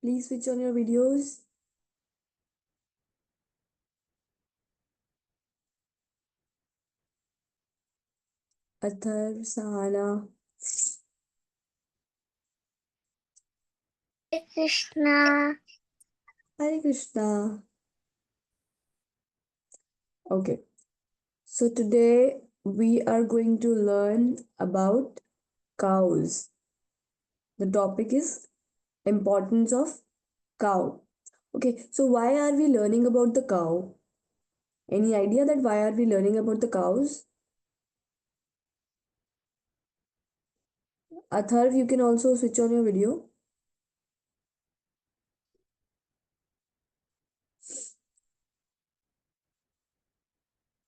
Please switch on your videos. Athar, Sahana. Krishna. Hare Krishna. Okay, so today we are going to learn about cows. The topic is importance of cow. Okay, so why are we learning about the cow? Any idea that why are we learning about the cows? Atharv, you can also switch on your video.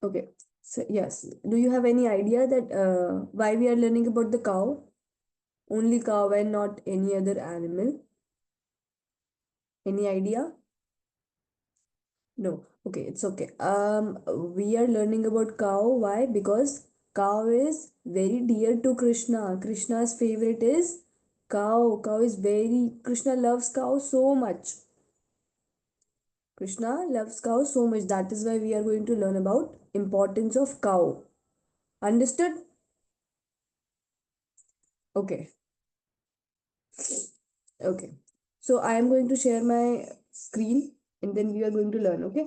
Okay, so yes, do you have any idea that why we are learning about the cow? Only cow and not any other animal? Any idea? No. Okay, it's okay. We are learning about cow. Why? Because cow is very dear to Krishna. Krishna's favorite is cow. Cow is very Krishna loves cow so much. Krishna loves cow so much. That is why we are going to learn about importance of cow. Understood? Okay. Okay. So I am going to share my screen and then we are going to learn. Okay.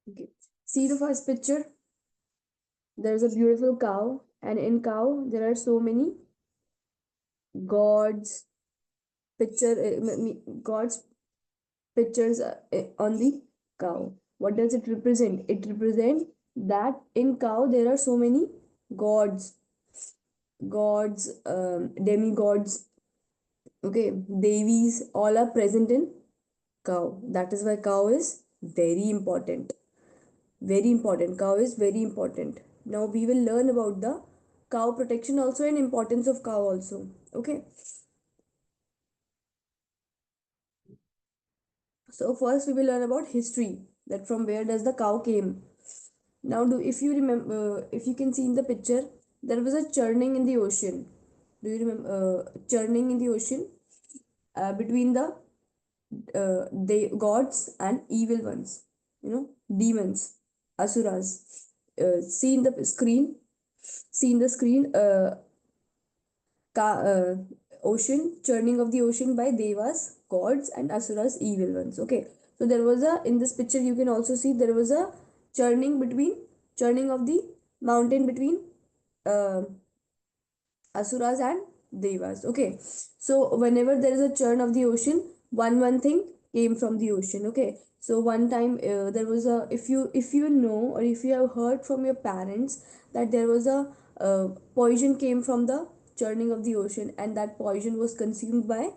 Okay. See the first picture. There is a beautiful cow, and in cow there are so many gods picture gods pictures on the cow. What does it represent? It represents that in cow there are so many gods, demigods. Okay, devis all are present in cow. That is why cow is very important. Very important. Cow is very important. Now we will learn about the cow protection also and importance of cow also. Okay. So first we will learn about history, that from where does the cow came. Now do if you remember, if you can see in the picture, there was a churning in the ocean. Do you remember churning in the ocean between the gods and evil ones? You know, demons, asuras. See in the screen. See in the screen. Ka- uh, Ocean, churning of the ocean by devas, gods, and asuras, evil ones. Okay, so there was a, in this picture you can also see there was a churning of the mountain between uh, asuras and devas. Okay, so whenever there is a churn of the ocean, one thing came from the ocean. Okay, so one time there was a, if you know or if you have heard from your parents that there was a poison came from the churning of the ocean, and that poison was consumed by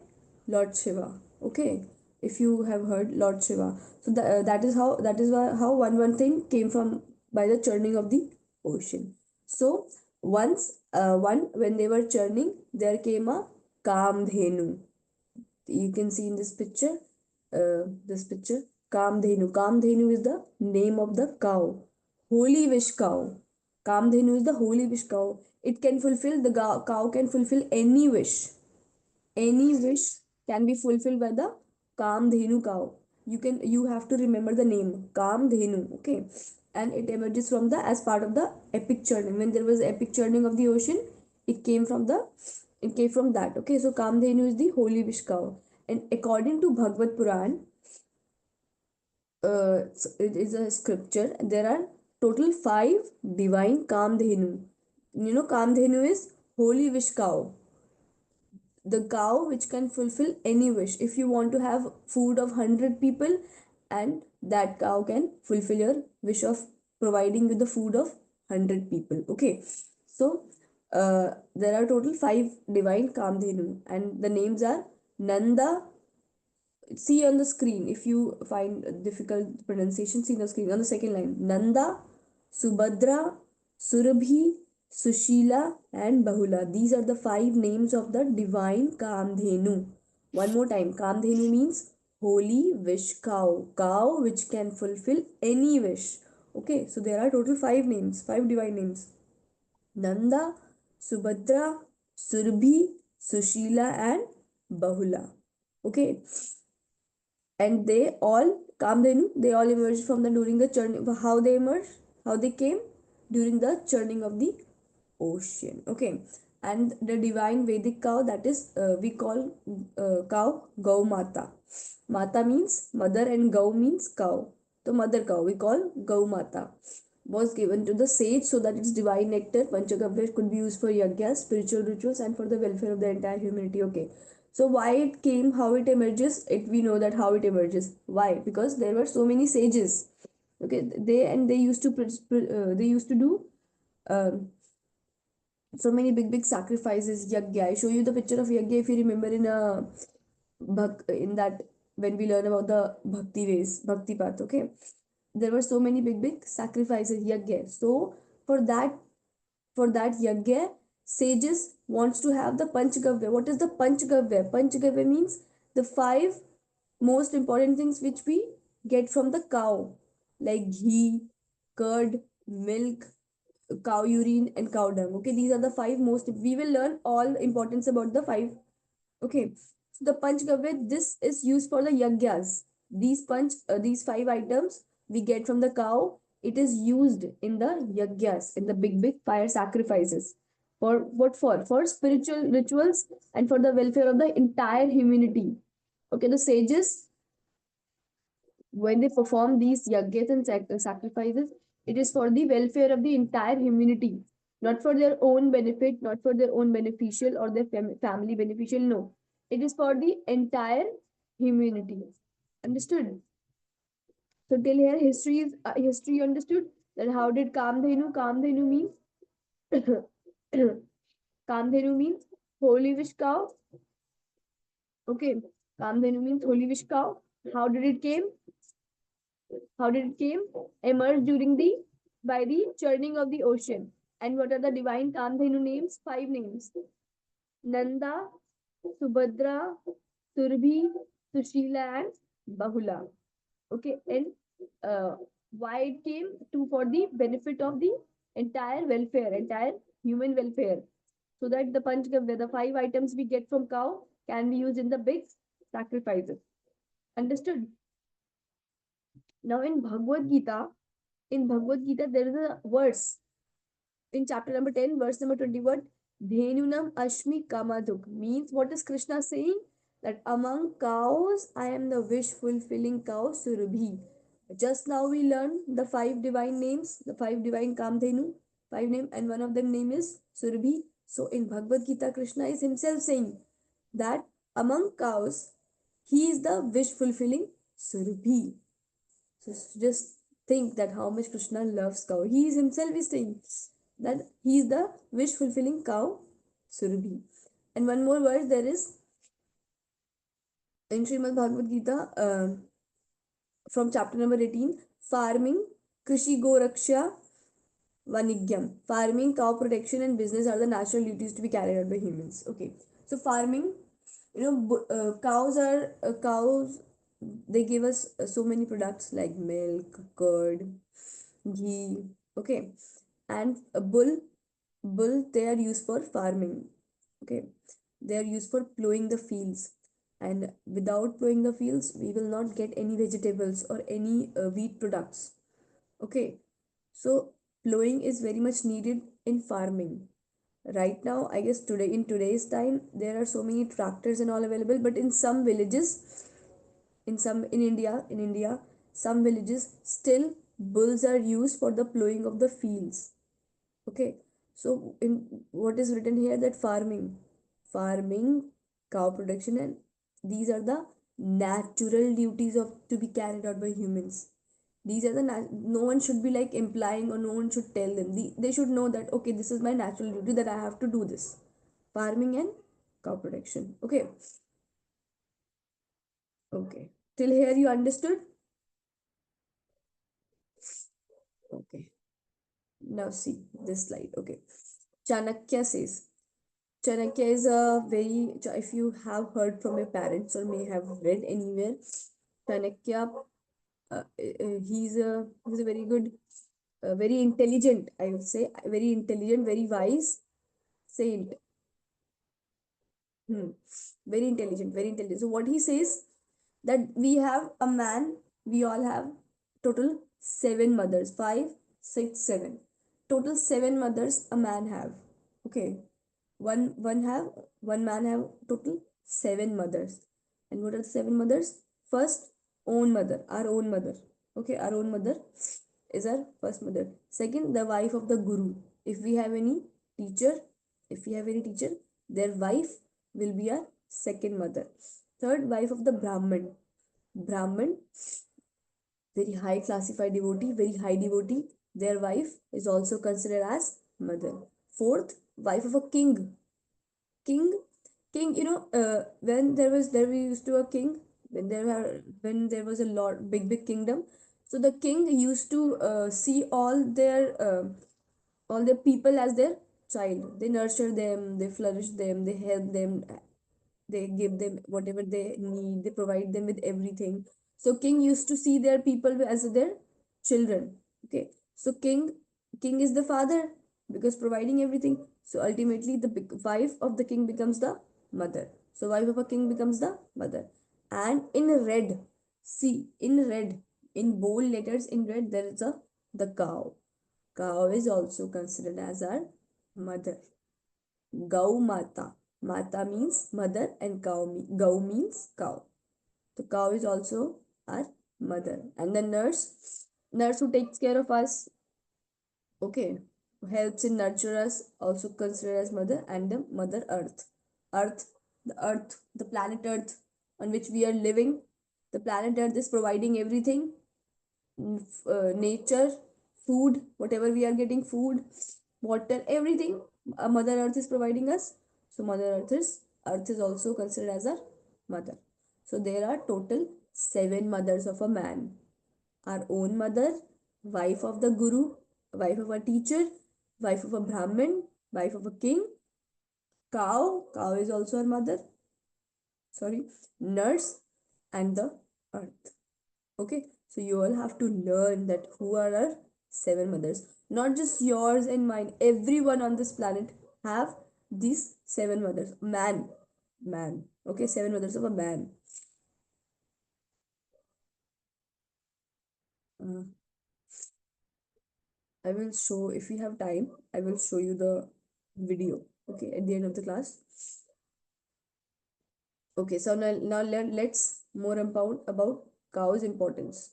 Lord Shiva. Okay, if you have heard Lord Shiva, so that is how one thing came from by the churning of the ocean. So one when they were churning, there came a Kamdhenu. You can see in this picture, Kamdhenu. Kamdhenu is the name of the cow. Holy wish cow. Kamdhenu is the holy wish cow. It can fulfill the cow can fulfill any wish. Any wish can be fulfilled by the Kamdhenu cow. You have to remember the name Kamdhenu. Okay, and it emerges from the as part of the epic churning. When there was epic churning of the ocean, it came from the it came from that. Okay, so Kamdhenu is the holy wish cow, and according to Bhagavad Puran, it is a scripture. There are total 5 divine Kamdhenu. You know, Kamdhenu is holy wish cow, the cow which can fulfill any wish. If you want to have food of 100 people, and that cow can fulfill your wish of providing you the food of 100 people. Okay, so there are total 5 divine Kamdhenu, and the names are Nanda. See on the screen, if you find difficult pronunciation, see on the screen on the second line: Nanda, Subhadra, Surabhi, Sushila, and Bahula. These are the five names of the divine Kamdhenu. One more time, Kamdhenu means holy wish cow, cow which can fulfill any wish. Okay, so there are total five names, five divine names: Nanda, Subhadra, Surbhi, Sushila, and Bahula. Okay, and they all Kamdhenu, they all emerged from the during the churning. How they emerged? How they came? During the churning of the ocean. Okay, and the divine Vedic cow, that is we call cow Gau Mata. Mata means mother and Gau means cow. So mother cow we call Gau Mata, was given to the sage so that its divine nectar Panchagavya could be used for yajnas, spiritual rituals, and for the welfare of the entire humanity. Okay, so why it came, how it emerges, it we know that how it emerges. Why? Because there were so many sages. Okay, they used to they used to do um, so many big sacrifices, yagya. I show you the picture of yagya if you remember in a in that when we learn about the bhakti ways, bhakti path. Okay, there were so many big sacrifices, yagya. So for that for that yagya, sages wants to have the panchgavya. What is the panchgavya? Panchgavya means the five most important things which we get from the cow, like ghee, curd, milk, cow urine, and cow dung. Okay, these are the five most. We will learn all importance about the five. Okay, so the panchgavya, this is used for the yagyas. These five items we get from the cow. It is used in the yagyas, in the big fire sacrifices. For what for? For spiritual rituals and for the welfare of the entire humanity. Okay, the sages, when they perform these yajnas and sacrifices, it is for the welfare of the entire humanity, not for their own benefit, not for their own beneficial or their family beneficial. No, it is for the entire humanity. Understood? So till here, history is history understood. That how did Kamdhenu? Kamdhenu means Kamdhenu means holy wish cow. Okay, Kamdhenu means holy wish cow. How did it came? How did it came? Emerged during the by the churning of the ocean. And what are the divine Kamdhenu names? Five names: Nanda, Subhadra, Surbhi, Sushila, and Bahula. Okay, and uh, why it came to for the benefit of the entire welfare, entire human welfare, so that the Panchgavya, the five items we get from cow, can be used in the big sacrifices. Understood? Now in Bhagavad Gita, there is a verse in chapter number 10, verse number 21. Dhenunam Ashmi Kamaduk means, what is Krishna saying? That among cows, I am the wish fulfilling cow Surabhi. Just now we learned the five divine names, the five divine Kamdhenu, five name, and one of them name is Surabhi. So in Bhagavad Gita, Krishna is himself saying that among cows, he is the wish fulfilling Surabhi. So just think that how much Krishna loves cow. He is himself is saying that he is the wish fulfilling cow, Surabhi. And one more verse there is in Srimad Bhagavad Gita from chapter number 18, farming, Krishi Go Raksha, Vanigyam. Farming, cow protection, and business are the natural duties to be carried out by humans. Okay, so farming, cows. They give us so many products like milk, curd, ghee. Okay, and a bull they are used for farming. Okay, they are used for plowing the fields, and without plowing the fields, we will not get any vegetables or any wheat products. Okay, so plowing is very much needed in farming. Right now, I guess today in today's time, there are so many tractors and all available, but in some villages, in India, some villages still bulls are used for the plowing of the fields. Okay, so in what is written here, that farming, cow production, and these are the natural duties of to be carried out by humans. These are the no one should be like implying, or no one should tell them. They should know that okay, this is my natural duty that I have to do this. Farming and cow production. Okay, okay. Till here you understood? Okay. Now see this slide. Okay. Chanakya says. Chanakya is a very, if you have heard from your parents or may have read anywhere, Chanakya, he's a very good, very intelligent, I would say, very intelligent, very wise saint. Hmm. Very intelligent, very intelligent. So what he says that we have a man, we all have total seven mothers, five, six, seven. Total seven mothers a man have. Okay. One man have total seven mothers. And what are the seven mothers? First, own mother, our own mother. Okay, our own mother is our first mother. Second, the wife of the guru. If we have any teacher, if we have any teacher, their wife will be our second mother. Third, wife of the Brahman. Brahman, very high classified devotee, very high devotee. Their wife is also considered as mother. Fourth, wife of a king. King, king. When there we used to a king. When there was a lot big kingdom. So the king used to see all their people as their child. They nurture them, they flourish them, they help them, they give them whatever they need, they provide them with everything. So king used to see their people as their children. Okay, so king is the father because providing everything. So ultimately the wife of the king becomes the mother. So wife of a king becomes the mother. And in red, see, in red, in bold letters in red, there is a the cow. Cow is also considered as our mother. Gau Mata. Mata means mother and Gau means cow. So cow is also our mother. And the nurse who takes care of us, okay, who helps in nurture us, also considered as mother. And the mother earth. Earth, the planet Earth on which we are living. The planet Earth is providing everything, nature, food, whatever we are getting, food, water, everything. Mother Earth is providing us. So Mother Earth is also considered as a mother. So there are total seven mothers of a man. Our own mother, wife of the guru, wife of a teacher, wife of a Brahmin, wife of a king, cow is also our mother, sorry, nurse, and the earth. Okay, so you all have to learn that who are our seven mothers, not just yours and mine. Everyone on this planet have these seven mothers. Man. Okay, seven mothers of a man. Uh, I will show, if we have time, I will show you the video. Okay, at the end of the class. Okay, so now let's more about cow's importance.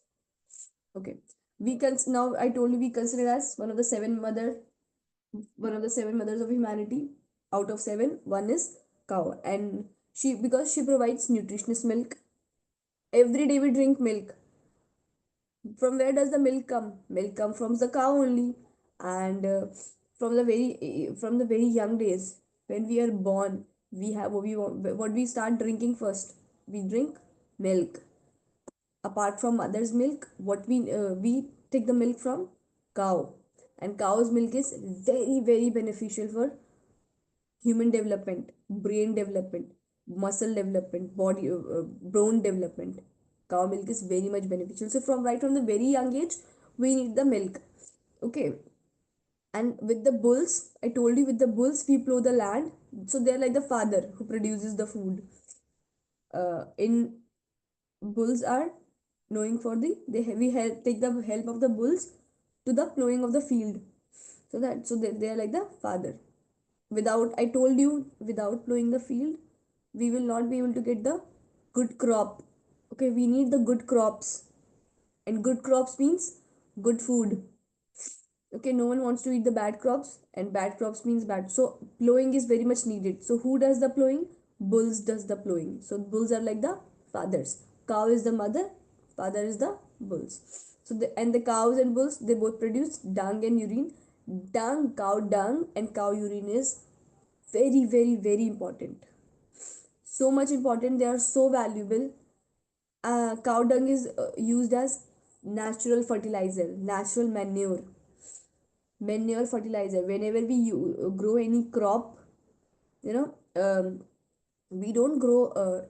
Okay, we can now I told you we consider as one of the seven mothers of humanity. Out of seven, one is cow, and she because she provides nutritious milk. Every day we drink milk. From where does the milk come? Milk come from the cow only. And from the very young days, when we are born, what we start drinking first. We drink milk. Apart from mother's milk, what we take the milk from cow. And cow's milk is very very beneficial for human development, brain development, muscle development, bone development. Cow milk is very much beneficial. So from the very young age, we need the milk. Okay, and with the bulls, I told you, with the bulls we plow the land. So they're like the father who produces the food. In bulls are knowing for we help take the help of the bulls to the plowing of the field. They are like the father. Without, I told you, without plowing the field, we will not be able to get the good crop. Okay, we need the good crops, and good crops means good food. Okay, no one wants to eat the bad crops, and bad crops means bad. So plowing is very much needed. So who does the plowing? Bulls does the plowing. So bulls are like the fathers. Cow is the mother, father is the bulls. And the cows and bulls, they both produce dung and urine. Cow dung and cow urine is very very very important. So much important, they are so valuable. Cow dung is used as natural fertilizer, natural manure. manure, fertilizer. Whenever we grow any crop, you know, we don't grow.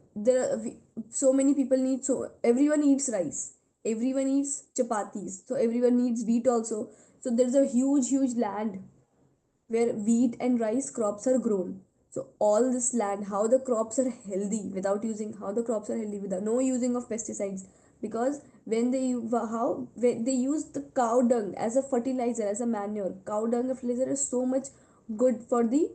So many people need. So everyone eats rice. Everyone eats chapatis. So everyone needs wheat also. So there's a huge land where wheat and rice crops are grown. So all this land, how the crops are healthy without using, how the crops are healthy without no using of pesticides, because when they how when they use the cow dung as a fertilizer, as a manure. Cow dung fertilizer is so much good for the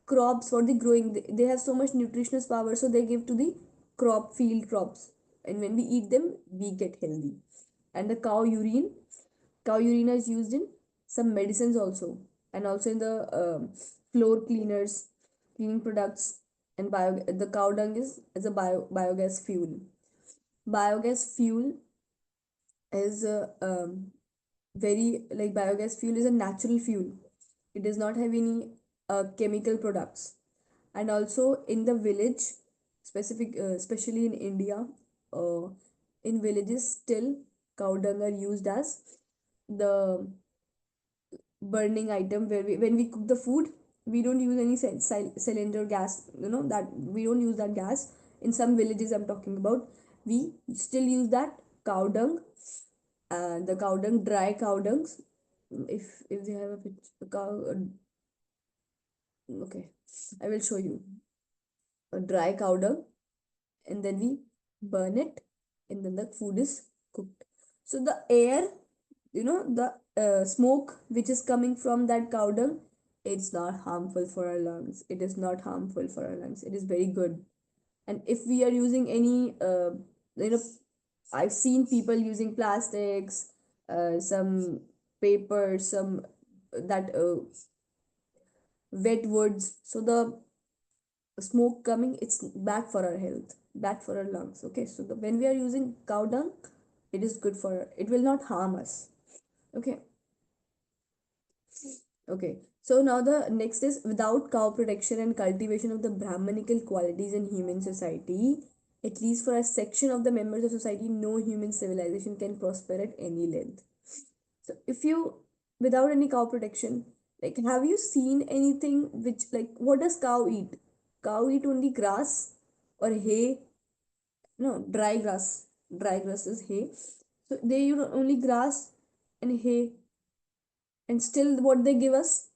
crops, for the growing. They have so much nutritious power, so they give to the crop, field crops, and when we eat them we get healthy. And the cow urine is used in some medicines also, and also in the floor cleaners, cleaning products. And the cow dung is as a biogas fuel. Biogas fuel is very like biogas fuel is a natural fuel. It does not have any chemical products. And also in the village, especially in India, uh, in villages still cow dung are used as the burning item, where when we cook the food, we don't use any cylinder gas, that we don't use that gas. In some villages I'm talking about, we still use that cow dung, and the cow dung, dry cow dungs. If they have a picture, a cow, okay, I will show you a dry cow dung, and then we burn it, and then the food is cooked. So the air, the smoke which is coming from that cow dung, it's not harmful for our lungs. It is not harmful for our lungs. It is very good. And if we are using any you know I've seen people using plastics, some paper, some that wet woods, so the smoke coming, it's bad for our health, bad for our lungs. Okay, so when we are using cow dung, it is good for, it will not harm us. Okay. Okay, so now the next is, without cow protection and cultivation of the Brahmanical qualities in human society, at least for a section of the members of society, no human civilization can prosper at any length. So if you, without any cow protection, like, have you seen anything which, like, what does cow eat? Cow eat only grass or hay. No, dry grass. Dry grass is hay. So they eat only grass and hay, and still what they give us?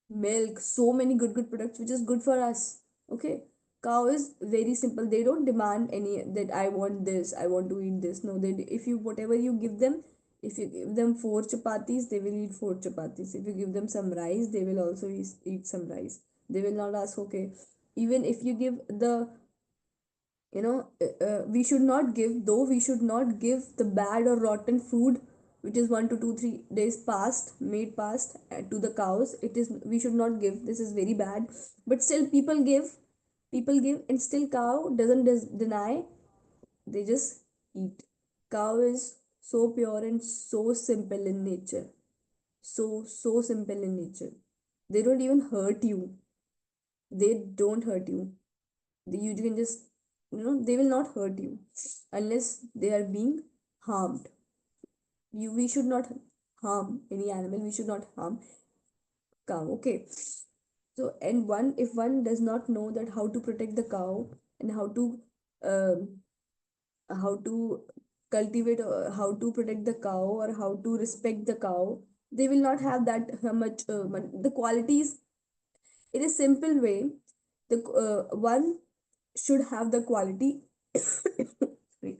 Milk, so many good products which is good for us. Okay, cow is very simple. They don't demand any, that I want this, I want to eat this. No, they, if you, whatever you give them, if you give them four chapatis, they will eat four chapatis. If you give them some rice, they will also eat some rice. They will not ask. Okay, even if you give the, we should not give, though we should not give the bad or rotten food which is 1 to 2 3 days past, made past, to the cows. It is, we should not give, this is very bad. But still people give, and still cow doesn't deny. They just eat. Cow is so pure and so simple in nature, so simple in nature. They don't even hurt you. They don't hurt you. You can just, they will not hurt you unless they are being harmed. We should not harm any animal. We should not harm cow. Okay, so, and one, if one does not know that how to protect the cow, and um, how to cultivate, how to protect the cow, or how to respect the cow, they will not have that much the qualities. In a simple way, the one should have the quality. Sorry.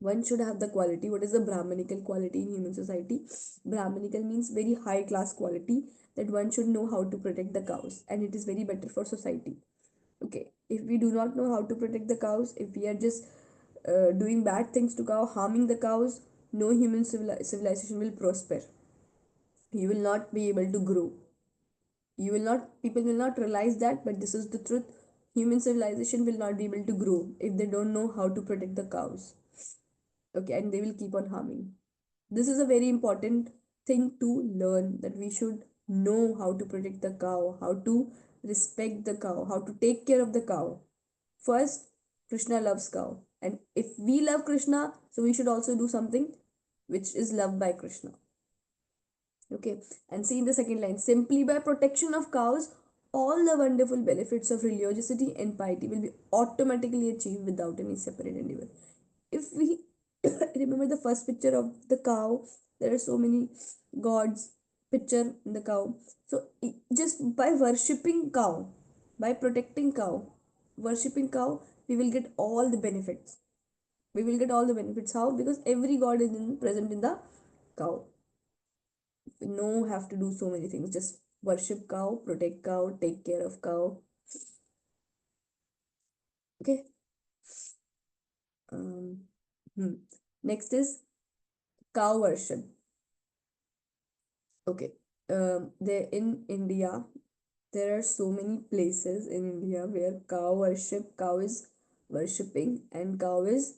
One should have the quality. What is the Brahmanical quality in human society? Brahmanical means very high class quality, that one should know how to protect the cows, and it is very better for society. Okay, if we do not know how to protect the cows, if we are just doing bad things to cow, harming the cows, no human civilization will prosper. You will not be able to grow. You will not, people will not realize that, but this is the truth. Human civilization will not be able to grow if they don't know how to protect the cows. Okay, and they will keep on harming. This is a very important thing to learn, that we should know how to protect the cow, how to respect the cow, how to take care of the cow. First, Krishna loves cow, and if we love Krishna, so we should also do something which is loved by Krishna. Okay, and see in the second line, simply by protection of cows, all the wonderful benefits of religiosity and piety will be automatically achieved without any separate endeavor. If we remember the first picture of the cow, there are so many gods picture in the cow. So just by worshipping cow, by protecting cow, worshipping cow, we will get all the benefits. We will get all the benefits. How? Because every god is present in the cow. We no have to do so many things. Just worship cow, protect cow, take care of cow. Okay. Um, hmm. Next is cow worship. Okay. There in India, there are so many places in India where cow worship, cow is worshipping, and cow is.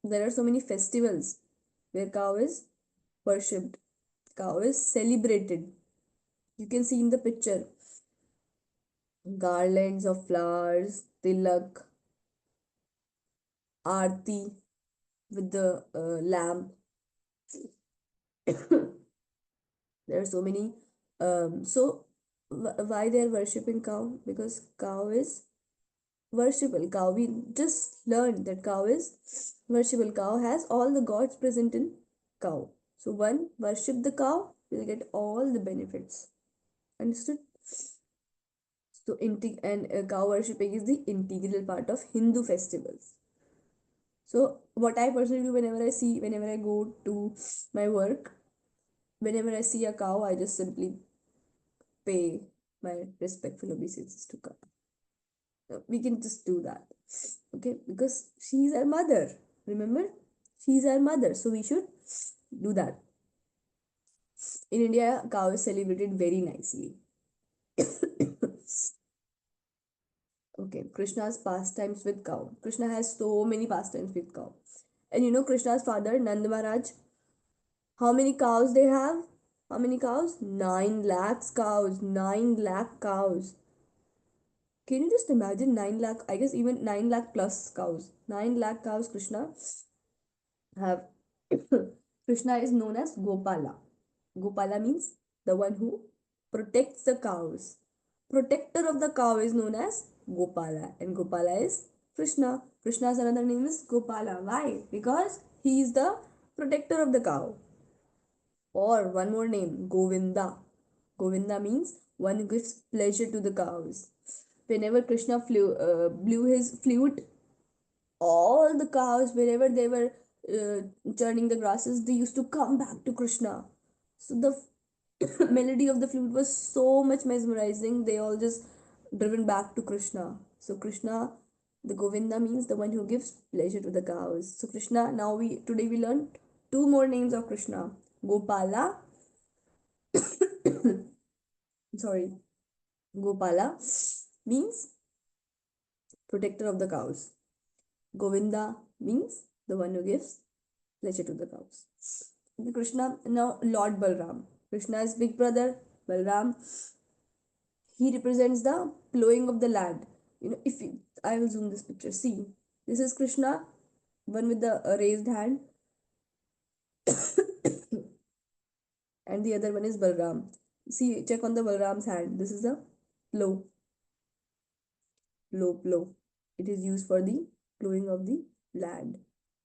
There are so many festivals where cow is worshipped, cow is celebrated. You can see in the picture garlands of flowers, tilak, aarti with the lamp. There are so many. Why they are worshipping cow? Because cow is worshipable. Cow, we just learned that cow is worshipable. Cow has all the gods present in cow. So one worship the cow will get all the benefits. Understood? So cow worshipping is the integral part of Hindu festivals. So what I personally do whenever I go to my work, whenever I see a cow, I just simply pay my respectful obeisances to cow. We can just do that, okay? Because she's our mother. Remember, she's our mother, so we should do that. In India, cow is celebrated very nicely. Okay, Krishna's pastimes with cow. Krishna has so many pastimes with cow. And you know Krishna's father, Nand Maharaj, how many cows they have? How many cows? 9 lakhs cows. 9 lakh cows. Can you just imagine 9 lakh? I guess even 9 lakh plus cows. 9 lakh cows Krishna have. Krishna is known as Gopala. Gopala means the one who protects the cows. Protector of the cow is known as Gopala, and Gopala is Krishna. Krishna's another name is Gopala. Why? Because he is the protector of the cow. Or one more name, Govinda. Govinda means one who gives pleasure to the cows. Whenever Krishna blew his flute, all the cows, wherever they were churning the grasses, they used to come back to Krishna. So the melody of the flute was so much mesmerizing, they all just driven back to Krishna. So Krishna, the Govinda means the one who gives pleasure to the cows. So Krishna, now we today we learned two more names of Krishna. Gopala, sorry, Gopala means protector of the cows. Govinda means the one who gives pleasure to the cows. Krishna, now Lord Balram. Krishna's big brother, Balram, he represents the plowing of the land. You know, if you, I will zoom this picture. See, this is Krishna, one with the raised hand, and the other one is Balram. See, check on the Balram's hand. This is a plow, plow. It is used for the plowing of the land.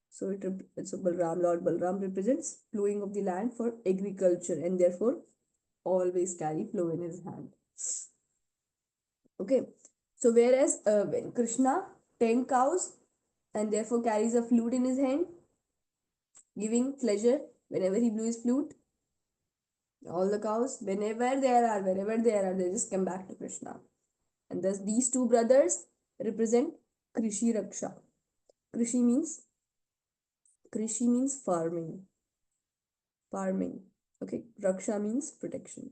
So so Balram, Lord Balram represents plowing of the land for agriculture, and therefore always carry plow in his hand. Okay. So whereas when Krishna tame cows and therefore carries a flute in his hand, giving pleasure whenever he blew his flute, all the cows, wherever there are, they just come back to Krishna. And thus these two brothers represent Krishi Raksha. Krishi means Krishi means farming. Farming. Okay. Raksha means protection.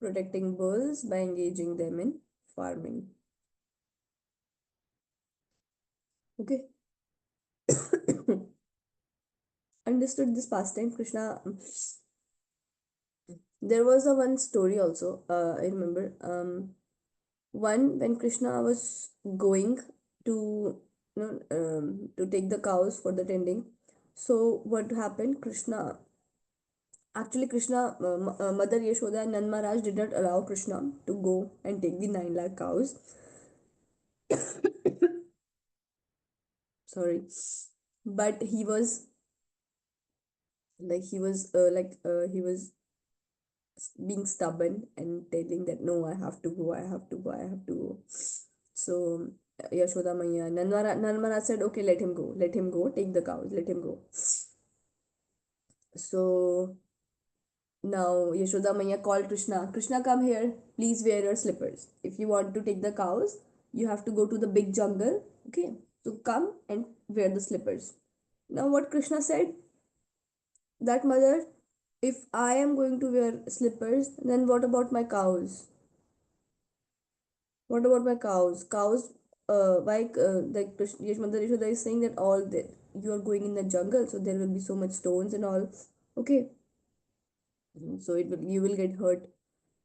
Protecting bulls by engaging them in farming. Okay. Understood this pastime, Krishna. There was a one story also. I remember. One when Krishna was going to to take the cows for the tending. So what happened? Krishna Actually, Krishna, Mother Yashoda and Nand Maharaj did not allow Krishna to go and take the 9 lakh cows. Sorry. But he was being stubborn and telling that no, I have to go, I have to go, I have to go. So Yashoda Maya, Nandmara said, okay, let him go, take the cows, let him go. So now Yashoda Maya called Krishna, Krishna, come here, please wear your slippers. If you want to take the cows, you have to go to the big jungle, okay? So come and wear the slippers. Now what Krishna said, that mother, if I am going to wear slippers, then what about my cows? What about my cows? Cows, like Mother Yashoda is saying that all that you are going in the jungle, so there will be so much stones and all. Okay, so you will get hurt.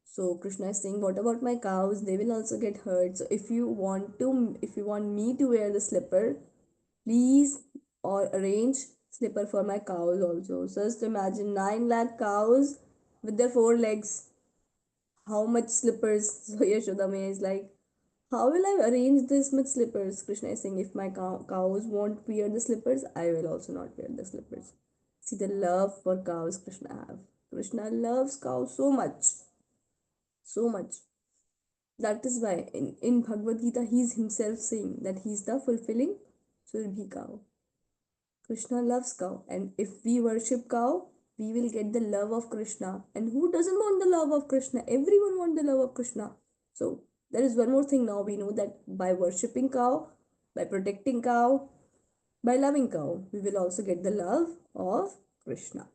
So Krishna is saying, what about my cows? They will also get hurt. So if you want me to wear the slipper, please or arrange slipper for my cows also. So just imagine 9 lakh cows with their 4 legs. How much slippers? So Yashoda Mai is like, how will I arrange this much slippers? Krishna is saying, if my cows won't wear the slippers, I will also not wear the slippers. See the love for cows Krishna have. Krishna loves cows so much, so much. That is why in Bhagavad Gita he is himself saying that he is the fulfilling Surbhi cow. Krishna loves cow, and if we worship cow, we will get the love of Krishna. And who doesn't want the love of Krishna? Everyone wants the love of Krishna. So there is one more thing now we know that by worshipping cow, by protecting cow, by loving cow, we will also get the love of Krishna.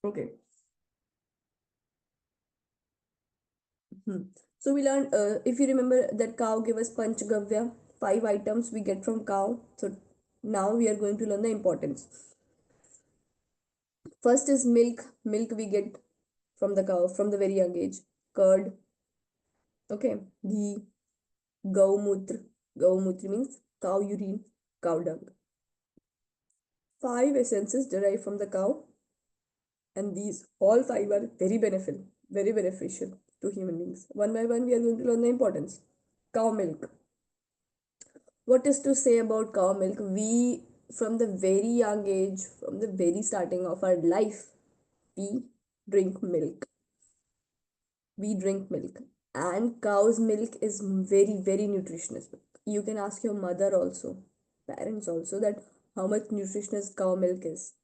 Okay. Hmm. So we learned, if you remember that cow gave us Panchagavya, 5 items we get from cow. So now we are going to learn the importance. First is milk. Milk we get from the cow from the very young age. Curd, okay, ghee, gaumutra. Gaumutra means cow urine, cow dung. 5 essences derived from the cow, and these all 5 are very beneficial to human beings. One by one, we are going to learn the importance. Cow milk. What is to say about cow milk? We, from the very young age, from the very starting of our life, we drink milk. We drink milk, and cow's milk is very nutritious. You can ask your mother also, parents also, that how much nutritious cow milk is.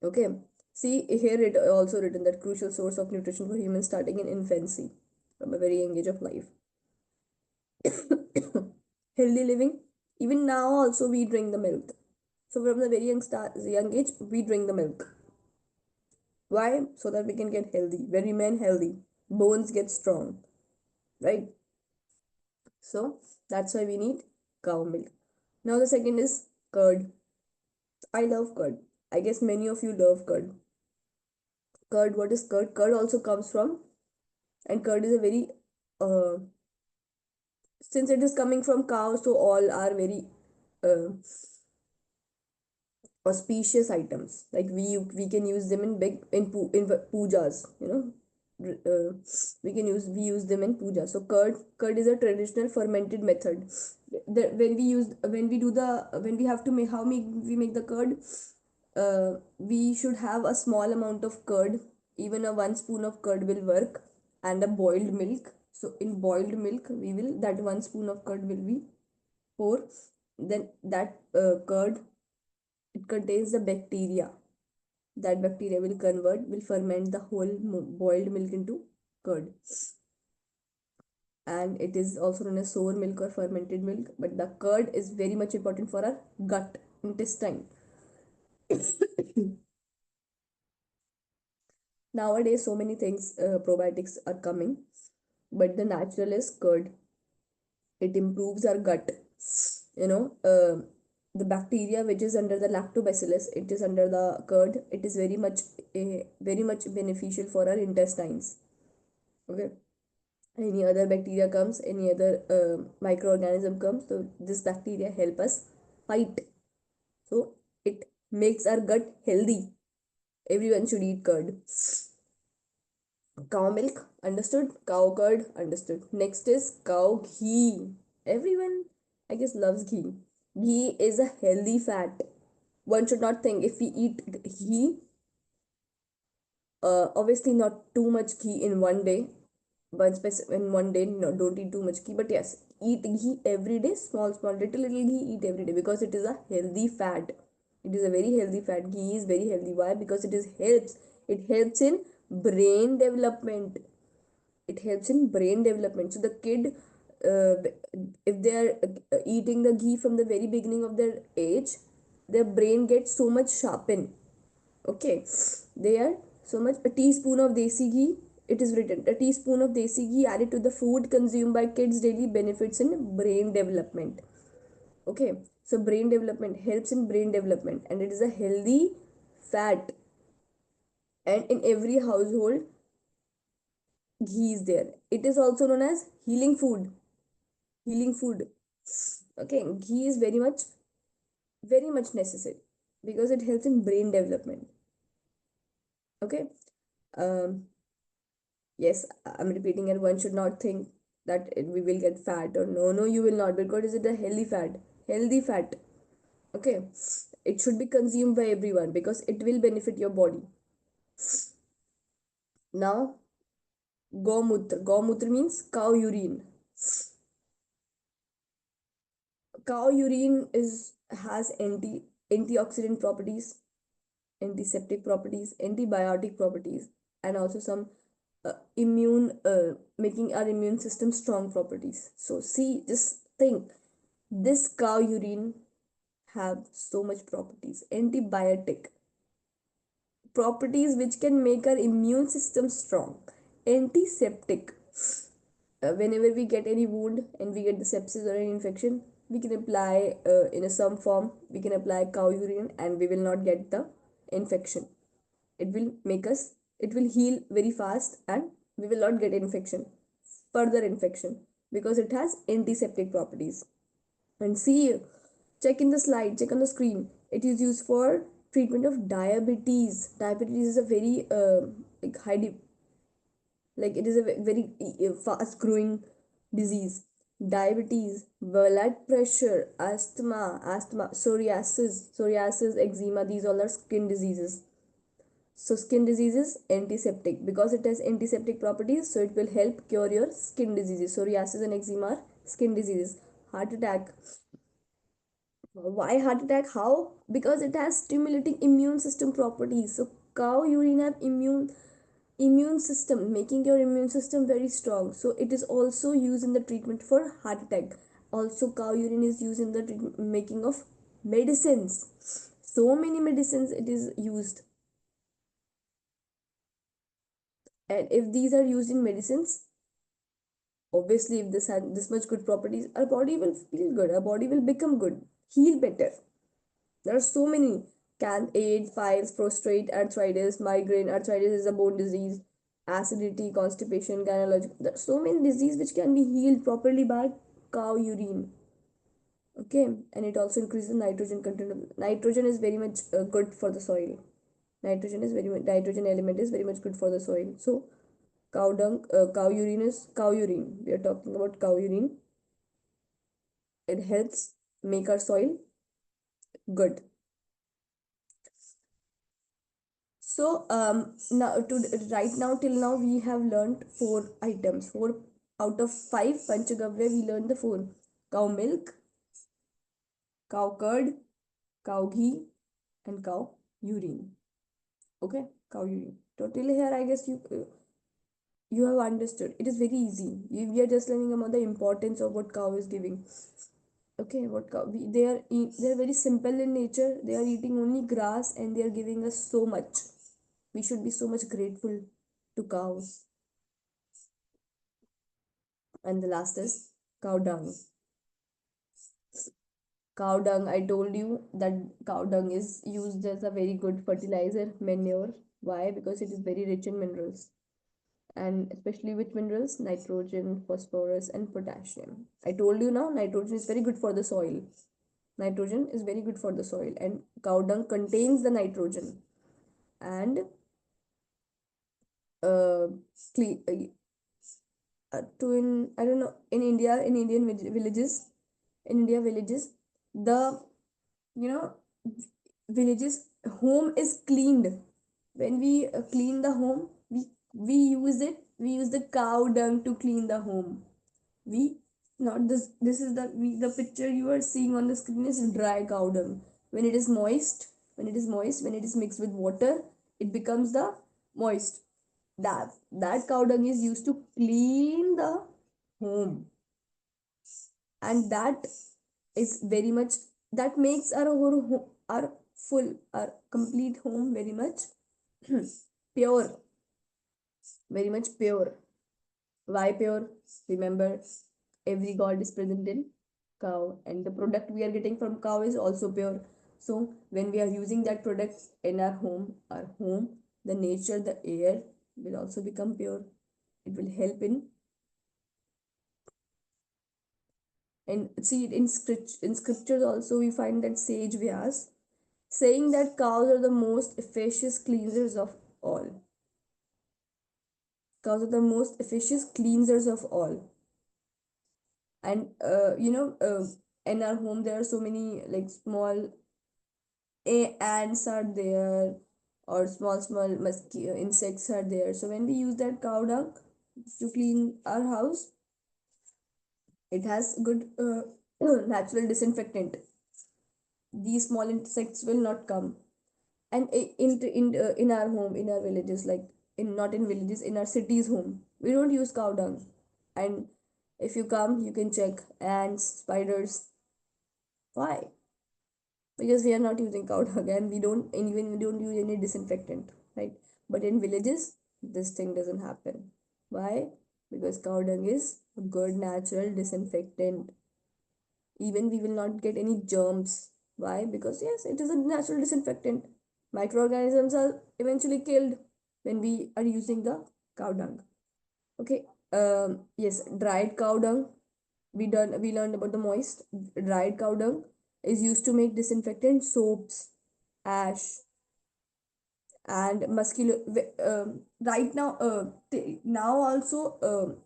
Okay, see here it also written that crucial source of nutrition for humans starting in infancy, from a very young age of life. Healthy living, even now also we drink the milk. So from the very young age we drink the milk. Why? So that we can get healthy, we remain healthy, bones get strong, right? So that's why we need cow milk. Now the second is curd. I love curd. I guess many of you love curd. Curd, what is curd? Curd also comes from, and curd is a very, uh, since it is coming from cows, so all are very uh, auspicious items. Like we can use them in big in pujas. Uh, we use them in puja. So curd is a traditional fermented method. When we have to make we make the curd, we should have a small amount of curd. Even a 1 spoon of curd will work, and a boiled milk. So in boiled milk, we will that 1 spoon of curd will be pour. Then that curd, it contains the bacteria. That bacteria will ferment the whole boiled milk into curd, and it is also known as sour milk or fermented milk. But the curd is very much important for our gut intestine. Nowadays so many things, probiotics are coming, but the natural is curd. It improves our gut. you know uh, the bacteria which is under the lactobacillus, it is under the curd. It is very much beneficial for our intestines. Okay, any other bacteria comes, any other microorganism comes, so this bacteria help us fight So it makes our gut healthy. Everyone should eat curd. Cow milk, understood. Cow curd, understood. Next is cow ghee. Everyone, I guess, loves ghee. Ghee is a healthy fat. One should not think if we eat ghee, obviously not too much ghee in one day. In one day, no, don't eat too much ghee, but yes, eat ghee every day. Small small little ghee, eat every day, because it is a healthy fat. It is a very healthy fat. Ghee is very healthy. Why? Because it helps in brain development. It helps in brain development. So the kid, if they are eating the ghee from the very beginning of their age, their brain gets so much sharpened. Okay, they are so much. A teaspoon of desi ghee, it is written, a teaspoon of desi ghee added to the food consumed by kids daily benefits in brain development. Okay, so brain development helps in brain development, and it is a healthy fat. And in every household, ghee is there. It is also known as healing food. Healing food. Okay, ghee is very much necessary, because it helps in brain development. Okay. um yes, I'm repeating, and one should not think that we will get fat, or no, no, you will not, because it is a healthy fat. Healthy fat. Okay, it should be consumed by everyone because it will benefit your body. Now, gomutra. Gomutra means cow urine. Cow urine is has antioxidant properties, antiseptic properties, antibiotic properties, and also some immune making our immune system strong properties. So see, just think, this cow urine have so much properties, antibiotic properties, which can make our immune system strong, antiseptic. Whenever we get any wound and we get the sepsis or an infection, we can apply in a some form, we can apply cow urine, and we will not get the infection. It will make us, it will heal very fast, and we will not get infection, further infection, because it has antiseptic properties. And see, check in the slide, check on the screen, it is used for treatment of diabetes. Diabetes is a very like like it is a very fast growing disease. Diabetes, blood pressure, asthma, psoriasis, eczema, these all are skin diseases. So skin diseases, antiseptic, because it has antiseptic properties, so it will help cure your skin diseases. Psoriasis and eczema are skin diseases. Heart attack. Why heart attack? How? Because it has stimulating immune system properties. So cow urine have immune system, making your immune system very strong. So it is also used in the treatment for heart attack. Also, cow urine is used in the making of medicines. So many medicines it is used. And if these are used in medicines, obviously, if this had this much good properties, our body will feel good, our body will become good, heal better. There are so many: can aid, piles, prostrate, arthritis, migraine. Arthritis is a bone disease. Acidity, constipation, gynecological. There are so many diseases which can be healed properly by cow urine. Okay, and it also increases the nitrogen content. Nitrogen is very much good for the soil. Nitrogen element is very much good for the soil. So cow dung, cow urine is cow urine. We are talking about cow urine. It helps make our soil good. So now to right now till now we have learned four items. Four out of five Panchagavya we learned the four: cow milk, cow curd, cow ghee, and cow urine. Okay, cow urine. So till here I guess you have understood. It is very easy. We are just learning about the importance of what cow is giving. Okay, what cow they are very simple in nature. They are eating only grass, and they are giving us so much. We should be so much grateful to cows. And the last is cow dung. Cow dung, I told you that cow dung is used as a very good fertilizer, manure. Why? Because it is very rich in minerals. And especially which minerals? Nitrogen, phosphorus, and potassium. I told you now, nitrogen is very good for the soil. Nitrogen is very good for the soil, and cow dung contains the nitrogen. And uh, to in I don't know, in India, in Indian villages, in India villages, the you know villages home is cleaned. When we clean the home, we use the cow dung to clean the home. We not this is the picture you are seeing on the screen is dry cow dung. When it is moist, when it is mixed with water, it becomes the moist. That cow dung is used to clean the home, and that is very much, that makes our whole our full, our complete home very much pure, very much pure. Why pure? Remember, every god is present in cow, and the product we are getting from cow is also pure. So when we are using that product in our home, the nature, the air will also become pure. It will help in, and see in scriptures also we find that sage Vyas saying that cows are the most efficacious cleansers of all. Cows are the most efficacious cleansers of all. And in our home there are so many like small ants are there, or small insects are there. So when we use that cow dung to clean our house, it has good natural disinfectant. These small insects will not come. And in our home, in our villages, like in not in villages, in our cities home, we don't use cow dung. And if you come, you can check ants, spiders. Why? Because we are not using cow dung, and we don't use any disinfectant, right? But in villages, this thing doesn't happen. Why? Because cow dung is a good natural disinfectant. Even we will not get any germs. Why? Because yes, it is a natural disinfectant. Microorganisms are eventually killed when we are using the cow dung. Okay. Yes, dried cow dung. We learned about the moist. Dried cow dung is used to make disinfectant soaps, ash, and muscular. Right now, now also,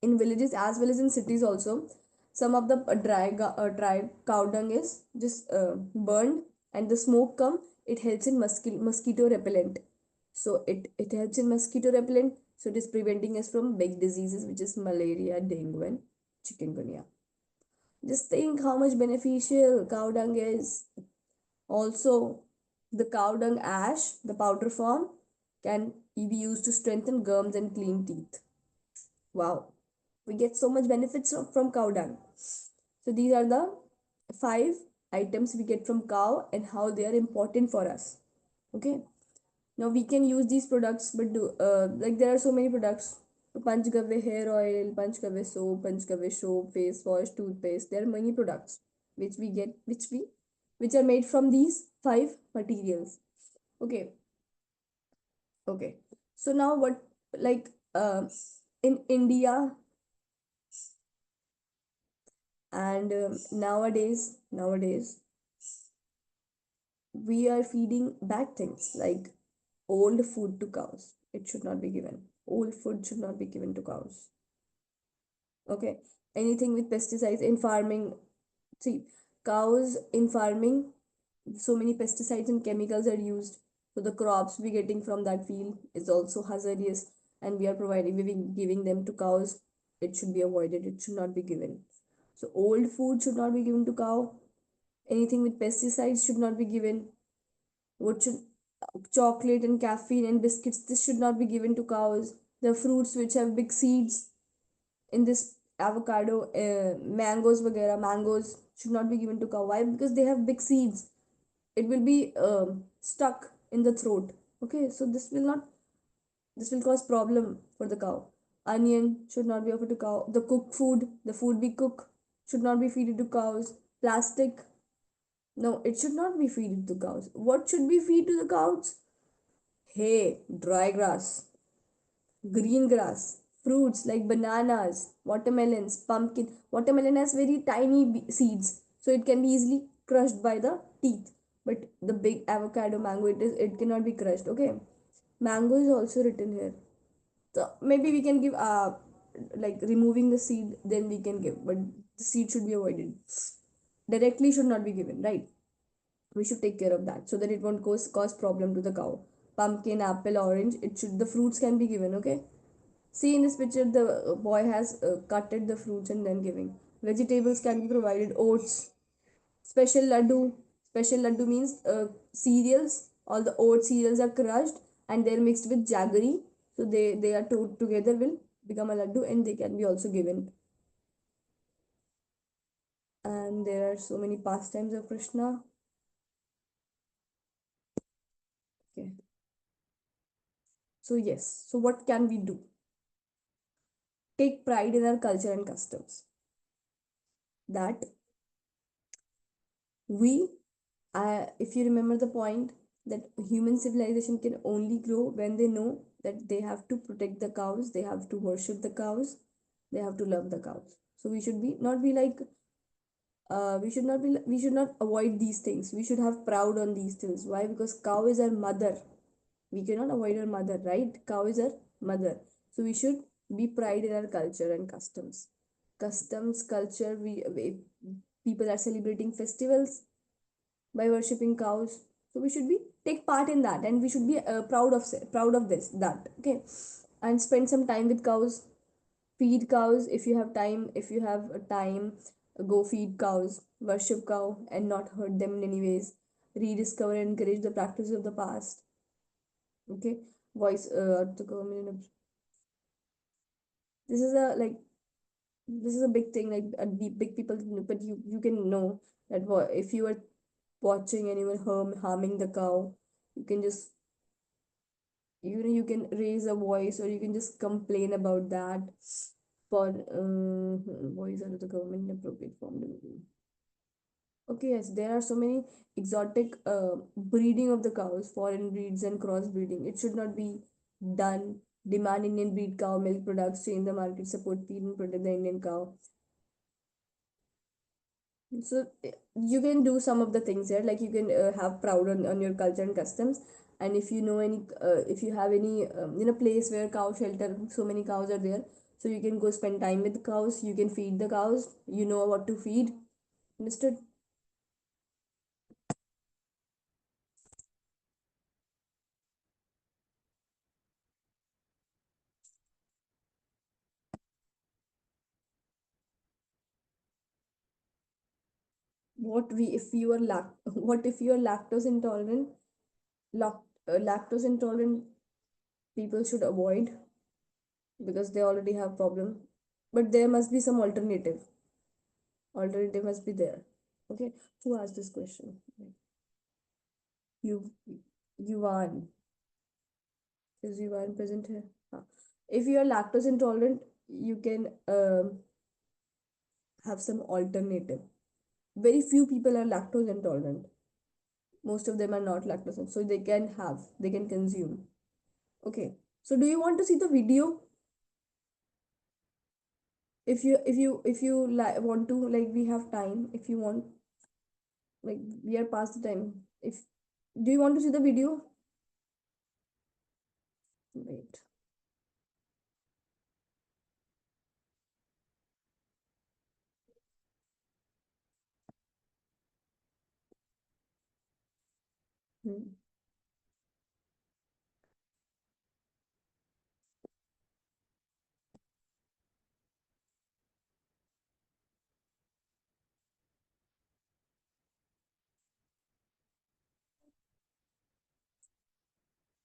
in villages as well as in cities also, some of the dried cow dung is just burned, and the smoke come. It helps in mosquito repellent. So it helps in mosquito repellent. So it is preventing us from big diseases, which is malaria, dengue, and chikungunya. Just think how much beneficial cow dung is. Also, the cow dung ash, the powder form, can be used to strengthen gums and clean teeth. Wow, we get so much benefits from cow dung. So these are the 5 items we get from cow and how they are important for us. Okay, now we can use these products, but like there are so many products. Panchgavya hair oil, Panchgavya soap, face wash, toothpaste. There are many products which we get, which are made from these 5 materials. Okay, okay. So now what, like in India, and nowadays we are feeding bad things like old food to cows. It should not be given. Old food should not be given to cows. Okay, anything with pesticides in farming. See, cows in farming, so many pesticides and chemicals are used. So the crops we getting from that field is also hazardous, and we are giving them to cows. It should be avoided. It should not be given. So old food should not be given to cow. Anything with pesticides should not be given. What should chocolate and caffeine and biscuits, this should not be given to cows. The fruits which have big seeds, in this avocado, mangoes should not be given to cow. Why? Because they have big seeds. It will be stuck in the throat. Okay, so this will cause problem for the cow. Onion should not be offered to cow. The cooked food, the food we cook, should not be fed to cows. Plastic, no, it should not be fed to cows. What should be fed to the cows? Hay, dry grass, green grass, fruits like bananas, watermelons, pumpkin. Watermelon has very tiny seeds. so it can be easily crushed by the teeth. But the big avocado mango, it cannot be crushed. Okay, mango is also written here, so maybe we can give like removing the seed, then we can give, but the seed should be avoided. Directly should not be given, right? We should take care of that so that it won't cause problem to the cow. Pumpkin, apple, orange, it should, the fruits can be given. Okay, see in this picture the boy has cutted the fruits and then giving. Vegetables can be provided, oats, special laddu. Special laddu means cereals, all the oat cereals are crushed and they're mixed with jaggery, so they are two together will become a laddu and they can be also given. And there are so many pastimes of Krishna. Okay, so yes, so what can we do? Take pride in our culture and customs. That we, if you remember the point, that human civilization can only grow when they know that they have to protect the cows, they have to worship the cows, they have to love the cows. So we should be not be like we should not avoid these things. We should have proud on these things. Why? Because cow is our mother. We cannot avoid our mother, right? Cow is our mother. So we should be pride in our culture and customs. Customs, culture, we people are celebrating festivals by worshipping cows, so we should be take part in that and we should be proud of this that. Okay, and spend some time with cows. Feed cows if you have time. If you have a time, go feed cows, worship cow and not hurt them in any ways. Rediscover and encourage the practices of the past. Okay, voice the government. This is a like this is a big thing, like big people, but you can know that if you are watching and you are harming the cow, you can just, you can raise a voice or you can just complain about that for voice under the government in appropriate form. Okay, yes, there are so many exotic breeding of the cows, foreign breeds and cross breeding. It should not be done. Demand Indian breed cow milk products, change the market, support feed and protect the Indian cow. So you can do some of the things here, like you can have proud on your culture and customs. And if you know any if you have any place where cow shelter, so many cows are there, so you can go spend time with the cows, you can feed the cows, you know what to feed. Understood? What we if you are what if you are lactose intolerant? Lactose intolerant people should avoid because they already have problem, but there must be some alternative must be there. Okay, who asked this question? You, Yuvan. Is Yuvan present here? Huh. If you are lactose intolerant, you can have some alternative. Very few people are lactose intolerant. Most of them are not lactose, so they can consume. Okay. So do you want to see the video? If you want to, like, we have time. If you want, like, we are past the time. If Do you want to see the video? Wait. Hmm.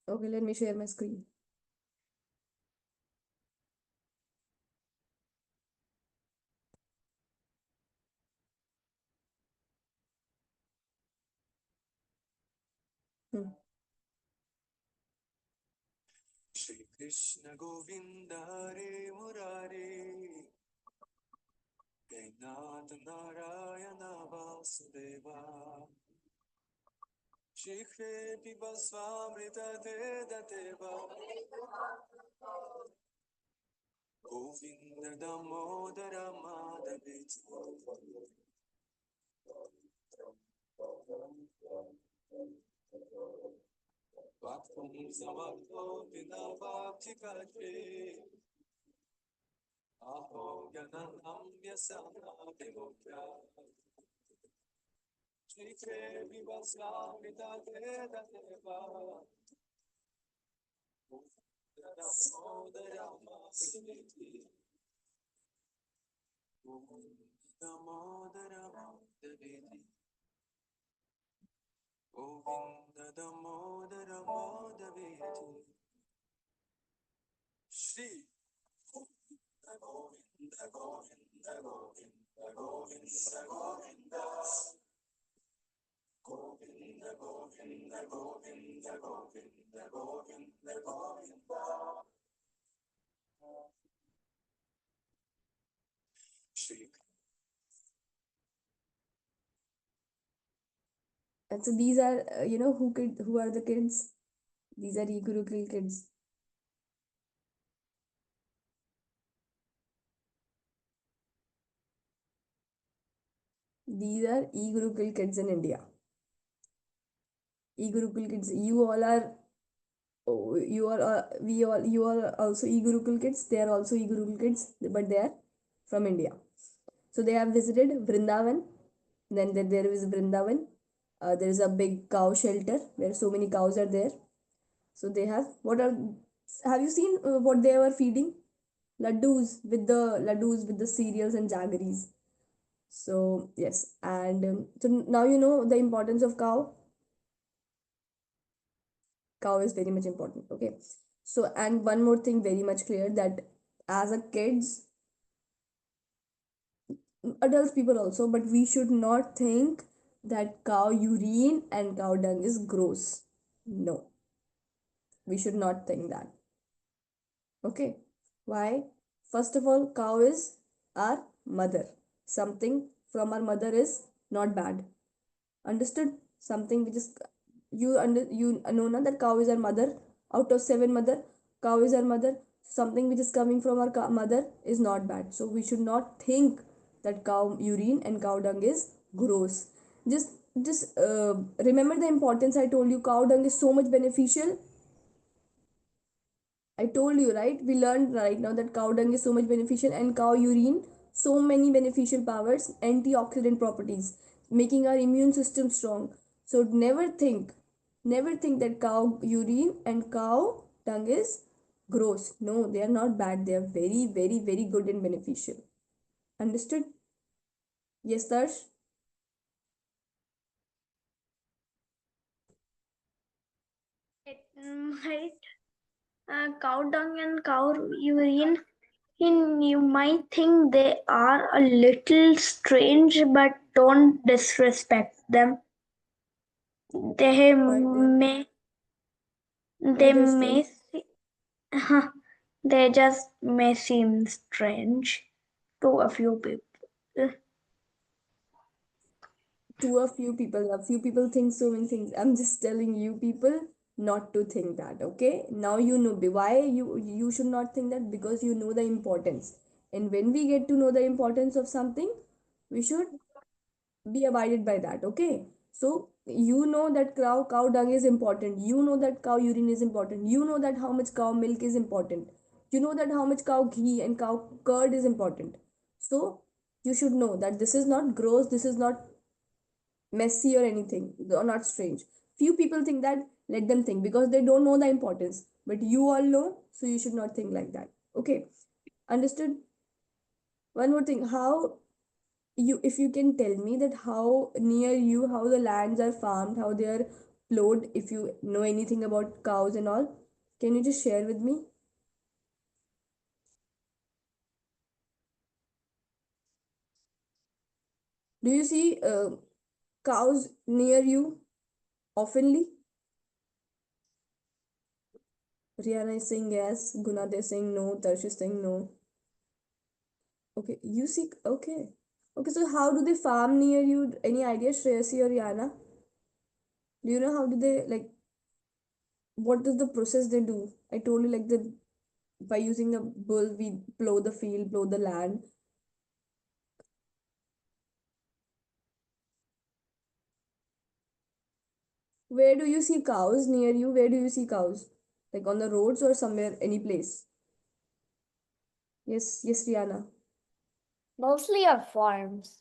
Okay, let me share my screen. Hmm. Shri Krishna Govinda Hare Murari Nath Narayana Vasudeva Shikhe Pipa Swamrita Dedadeva Govinda Damodara Madhaviti Vakum samartho vinavabhikate aho gananam vyasana vimukya Shikhe vivaslamita vedadeva Damodara Sriti Damodara Deviti Govinda Damodara Madhaviti Shri Govinda Govinda Govinda Govinda Govinda Govinda Govinda Govinda Govinda Govinda Govinda Shri And so these are, who are the kids? These are E-Gurukul kids. These are E-Gurukul kids in India. E-Gurukul kids. You all are, oh, you are, you are also E-Gurukul kids. They are also E-Gurukul kids, but they are from India. So they have visited Vrindavan. Then there is Vrindavan. There is a big cow shelter where so many cows are there. So they have, have you seen what they were feeding? Laddus with the cereals and jaggeries. So yes, and so now you know the importance of cow. Cow is very much important. Okay. So and one more thing very much clear, that as a kids, adults people also, but we should not think that cow urine and cow dung is gross. No, we should not think that. Okay. Why? First of all, cow is our mother. Something from our mother is not bad. Understood? Something which is, you know na that cow is our mother. Out of seven mother, cow is our mother. Something which is coming from our mother is not bad. So we should not think that cow urine and cow dung is gross. Just remember the importance I told you. Cow dung is so much beneficial. I told you, right? We learned right now that cow dung is so much beneficial, and cow urine, so many beneficial powers, antioxidant properties, making our immune system strong. So never think that cow urine and cow dung is gross. No, they are not bad. They are very, very, very good and beneficial. Understood? Yes, Darsh? It might cow dung and cow urine. You might think they are a little strange, but don't disrespect them. They Why may why they they're may strange? se- they just may seem strange to a few people. To a few people think so many things. I'm just telling you people not to think that. Okay, now you know why you should not think that, because you know the importance. And when we get to know the importance of something, we should be abided by that. Okay, so you know that cow dung is important, you know that cow urine is important, you know that how much cow milk is important, you know that how much cow ghee and cow curd is important. So you should know that this is not gross, this is not messy or anything, or not strange. Few people think that. Let them think, because they don't know the importance, but you all know, so you should not think like that. Okay, understood? One more thing, how you, if you can tell me that how near you, how the lands are farmed, how they are plowed, if you know anything about cows and all, can you just share with me? Do you see cows near you oftenly? Rihanna is saying yes, Gunade is saying no, Tarsh is saying no. Okay, you see, okay. Okay, so how do they farm near you? Any idea, Shreyasi or Yana? Do you know how do they, like, what is the process they do? I told you, like, by using a bull, we plow the field, plow the land. Where do you see cows near you? Where do you see cows? Like on the roads or somewhere, any place? Yes, yes, Rihanna. Mostly on farms.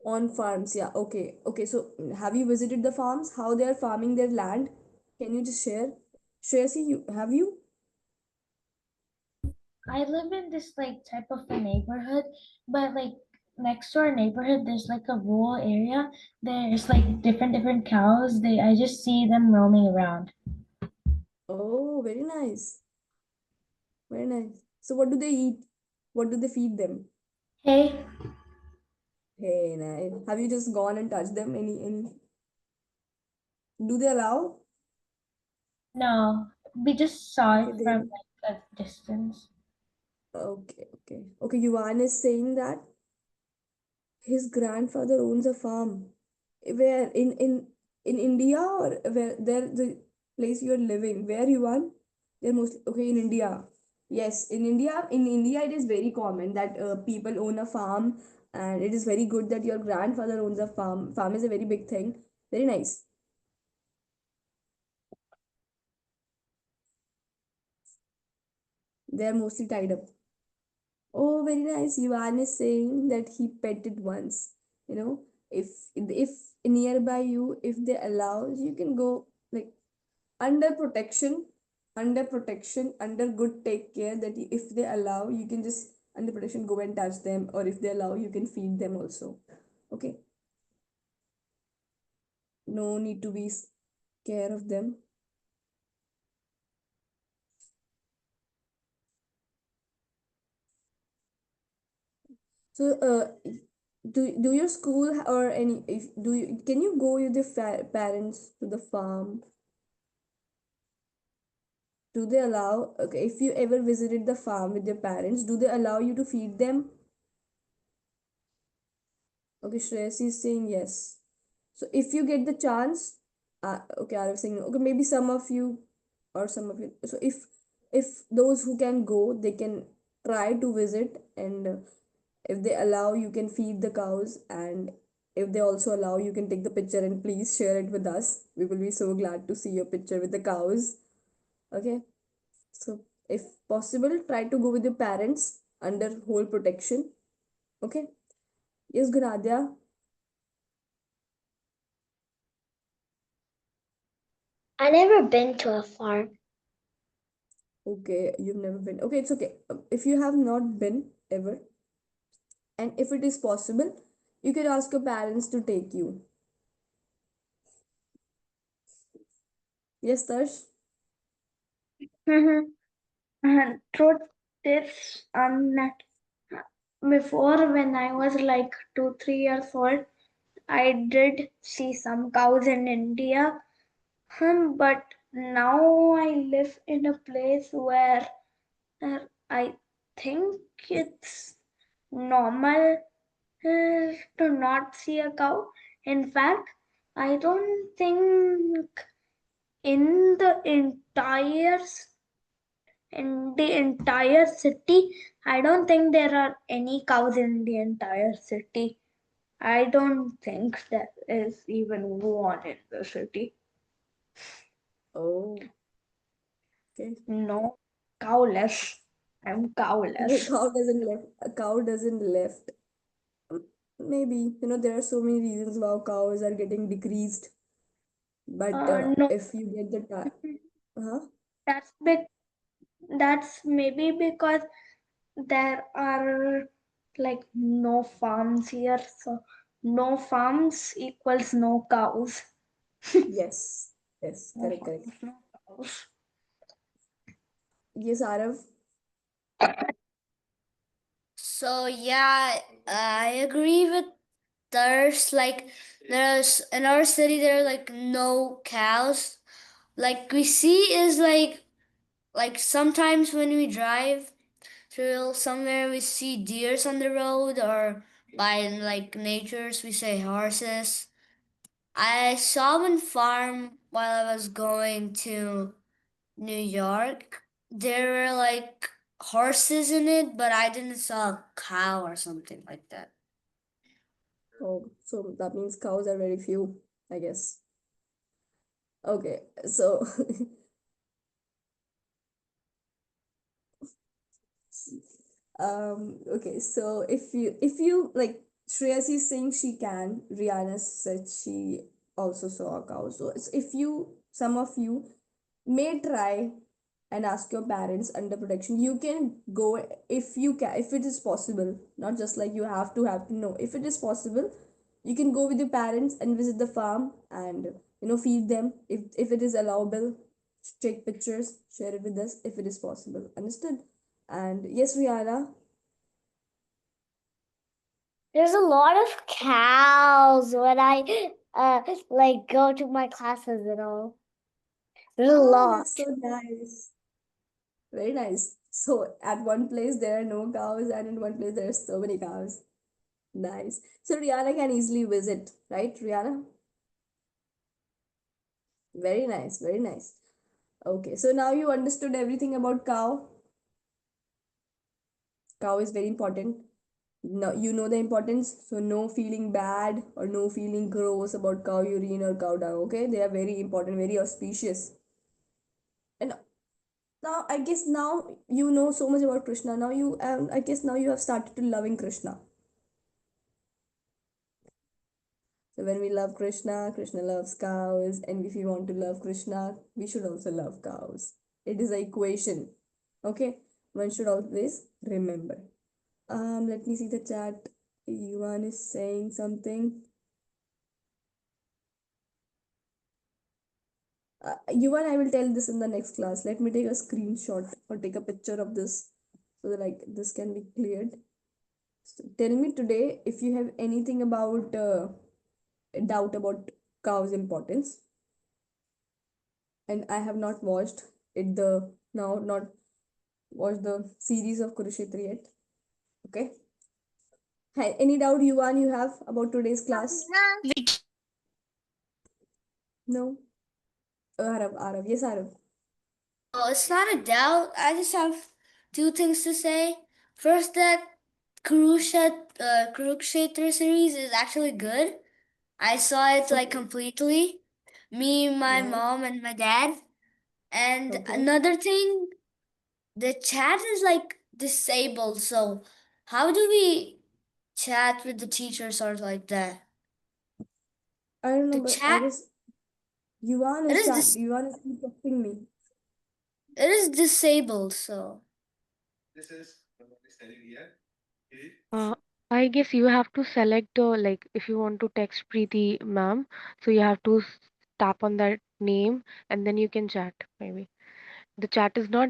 On farms, yeah. Okay, okay. So, have you visited the farms? How they are farming their land? Can you just share? Shreyasi, you have you? I live in this like type of a neighborhood, but like next to our neighborhood, there's like a rural area. There's like different cows. I just see them roaming around. Oh, very nice. Very nice. So, what do they eat? What do they feed them? Hey, Hey, nice. Have you just gone and touched them? Any? Do they allow? no, we just saw Okay, it they. from like a distance. Okay, okay, okay. Yuvan is saying that his grandfather owns a farm. Where in India or where there the place you are living? Where you are? They're mostly okay in India. Yes, in India. In India, it is very common that people own a farm, and it is very good that your grandfather owns a farm. Farm is a very big thing. Very nice. They are mostly tied up. Oh, very nice. Ivan is saying that he petted once. You know, if nearby you, if they allow, you can go like under protection, under good take care that if they allow, you can just under protection go and touch them, or if they allow, you can feed them also. Okay, no need to be scared of them. So, do your school or any if do you can you go with your parents to the farm? Do they allow, okay, if you ever visited the farm with your parents, do they allow you to feed them? Okay, Shreyasi is saying yes. So if you get the chance, okay, I was saying okay, maybe some of you or some of you. So if those who can go, they can try to visit, and if they allow, you can feed the cows, and if they also allow, you can take the picture and please share it with us. We will be so glad to see your picture with the cows. Okay. So, if possible, try to go with your parents under whole protection. Okay. Yes, Gunadia. I never been to a farm. Okay, you've never been. Okay, it's okay. If you have not been ever, and if it is possible, you can ask your parents to take you. Yes, Tarsh. Mhm. And truth is, that before when I was like 2, 3 years old, I did see some cows in India. But now I live in a place where I think it's normal to not see a cow. In fact, I don't think in the entire city, I don't think there are any cows in the entire city. I don't think there is even one in the city. Oh, okay. No, cowless. I'm The cowless. cow doesn't left. A cow doesn't left. Um, Maybe there are so many reasons why cows are getting decreased. But No, if you get the time, huh? that's big. That's maybe because there are like no farms here, so no farms equals no cows. Yes, yes, No correct, correct. farms, no cows. Yes, Arav. So yeah, I agree with there's like there's in our city there are like no cows. Like we see is like sometimes when we drive through somewhere we see deers on the road or by like natures we say horses. I saw one farm while I was going to New York. There were like horses in it, but I didn't saw a cow or something like that. Oh, so that means cows are very few, I guess. Okay, so okay, so if you like, Shreyas is saying she can, Rihanna said she also saw a cow. So if you, some of you may try and ask your parents under protection. You can go if you can, if it is possible, not just like you have to know. If it is possible, you can go with your parents and visit the farm and feed them. If it is allowable, take pictures, share it with us if it is possible. Understood? And yes, Rihanna. There's a lot of cows when I like go to my classes and all. There's a Oh, lot. that's so nice. Very nice. So at one place there are no cows, and in one place there are so many cows. Nice. So Rihanna can easily visit, right, Rihanna? Very nice, very nice. Okay, so now you understood everything about cow. Cow is very important. Now you know the importance, so no feeling bad or no feeling gross about cow urine or cow dung. Okay, they are very important, very auspicious. And now I guess now you know so much about Krishna. Now you, I guess now you have started to loving Krishna. So when we love Krishna, Krishna loves cows, and if we want to love Krishna, we should also love cows. It is an equation. Okay, one should always remember. Let me see the chat. Yuvan is saying something. Yuvan, I will tell this in the next class. Let me take a screenshot or take a picture of this so that like this can be cleared. So tell me today if you have anything about doubt about cow's importance. And I have not watched it the now not watched the series of Kurukshetra yet. Okay. Hi, any doubt, Yuvan, you have about today's class? No. Arav. Yes, Arav. Oh, it's not a doubt. I just have two things to say. First, that Kurukshetra series is actually good. I saw it like Okay. completely. Me, my Nice. mom, and my dad. And Okay. another thing, the chat is like disabled. So how do we chat with the teachers or like that? I don't know, The but I chat, guess Yuvan it is is chat. dis- Yuvan is keep texting me. it is disabled. So This is nobody's telling here. Okay. Uh, I guess you have to select like if you want to text Preeti ma'am, so you have to tap on that name and then you can chat maybe. The chat is not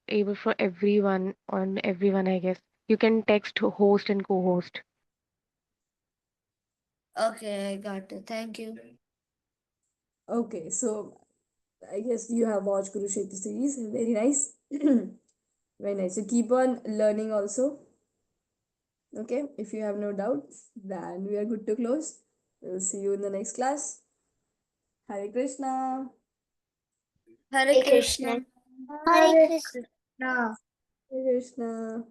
able for everyone on everyone, I guess. You can text host and co-host. okay, I got it. Thank you. Okay, so I guess you have watched Kurukshetra series. Very nice. Very nice. So keep on learning also. Okay, if you have no doubts, then we are good to close. We'll see you in the next class. Hare Krishna. Hare Krishna. Hare Krishna. Hare Krishna.